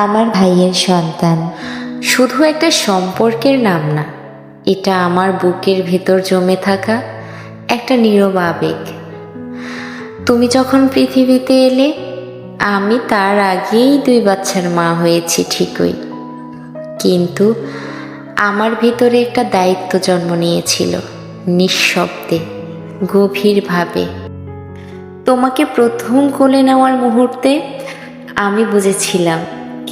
আমার ভাইয়ের সন্তান শুধু একটা সম্পর্কের নাম না, এটা আমার বুকের ভেতর জমে থাকা একটা নীরব আবেগ। তুমি যখন পৃথিবীতে এলে, আমি তার আগেই 2 বাচ্চার মা হয়েছি ঠিকই, কিন্তু আমার ভিতরে একটা দায়িত্ব জন্ম নিয়েছিল, নিঃশব্দে, গভীরভাবে। তোমাকে প্রথম কোলে নেওয়ার মুহূর্তে আমি বুঝেছিলাম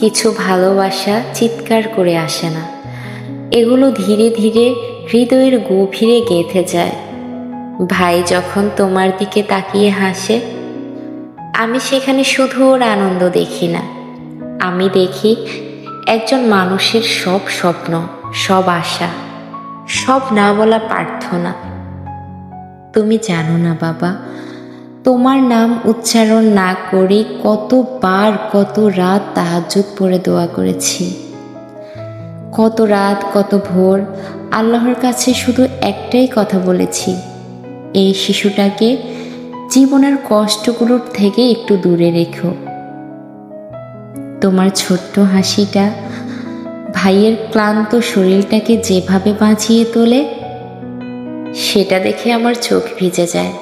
কিছু ভালোবাসা চিৎকার করে আসে না, এগুলো ধীরে ধীরে হৃদয়ের গভীরে গেঁথে যায়। ভাই যখন তোমার দিকে তাকিয়ে হাসে, আমি সেখানে শুধু ওর আনন্দ দেখি না, আমি দেখি একজন মানুষের সব স্বপ্ন, সব আশা, সব না বলা প্রার্থনা। তুমি জানো না বাবা, তোমার নাম উচ্চারণ না করে কতবার, কত রাত তাহাজ্জুদ পড়ে দোয়া করেছি, কত রাত, কত ভোর আল্লাহর কাছে শুধু একটাই কথা বলেছি, এই শিশুটাকে জীবনের কষ্টগুলোর থেকে একটু দূরে রেখো। তোমার ছোট্ট হাসিটা ভাইয়ের ক্লান্ত শরীরটাকে যেভাবে বাঁচিয়ে তোলে, সেটা দেখে আমার চোখ ভিজে যায়।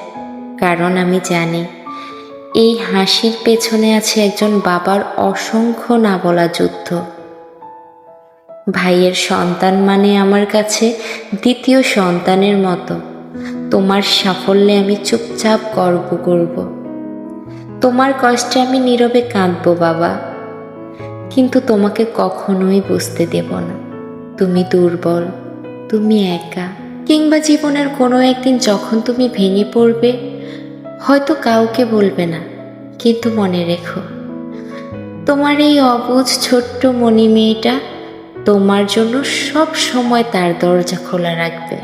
কারণ আমি জানি এই হাসির পেছনে আছে একজন বাবার অসংখ্য না বলা যুদ্ধ। ভাইয়ের সন্তান মানে আমার কাছে দ্বিতীয় সন্তানের মতো। তোমার সাফল্যে আমি চুপচাপ গর্ব করব, তোমার কষ্টে আমি নীরবে কাঁদবো বাবা, কিন্তু তোমাকে কখনোই বুঝতে দেব না তুমি দুর্বল, তুমি একা। কিংবা জীবনের কোনো একদিন যখন তুমি ভেঙে পড়বে, হয়তো কাউকে বলবে না, কিন্তু মনে রেখো, তোমার এই অবুঝ ছোট্ট মনি মেয়েটা তোমার জন্য সব সময় তার দরজা খোলা রাখবে।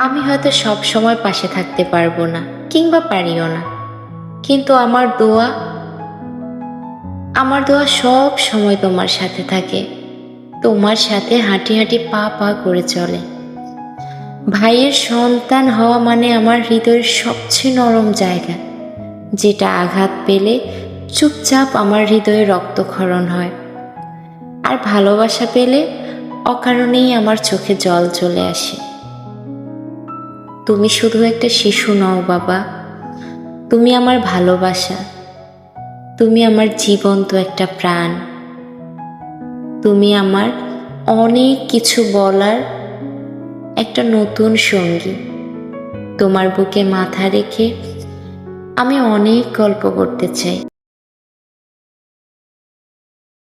আমি হয়তো সব সময় পাশে থাকতে পারবো না, কিংবা পারিও না, কিন্তু আমার দোয়া সব সময় তোমার সাথে থাকে, তোমার সাথে হাঁটি হাঁটি পা পা করে চলে। ভাইয়ের সন্তান হওয়া মানে আমার হৃদয়ের সবচেয়ে নরম জায়গা, যেটা আঘাত পেলে চুপচাপ আমার হৃদয়ে রক্তক্ষরণ হয়, আর ভালোবাসা পেলে অকারণেই আমার চোখে জল চলে আসে। তুমি শুধু একটা শিশু নও বাবা, তুমি আমার ভালোবাসা, তুমি আমার জীবন্ত একটা প্রাণ, তুমি আমার অনেক কিছু বলার একটা নতুন সঙ্গী। তোমার বুকে মাথা রেখে আমি অনেক গল্প করতে চাই।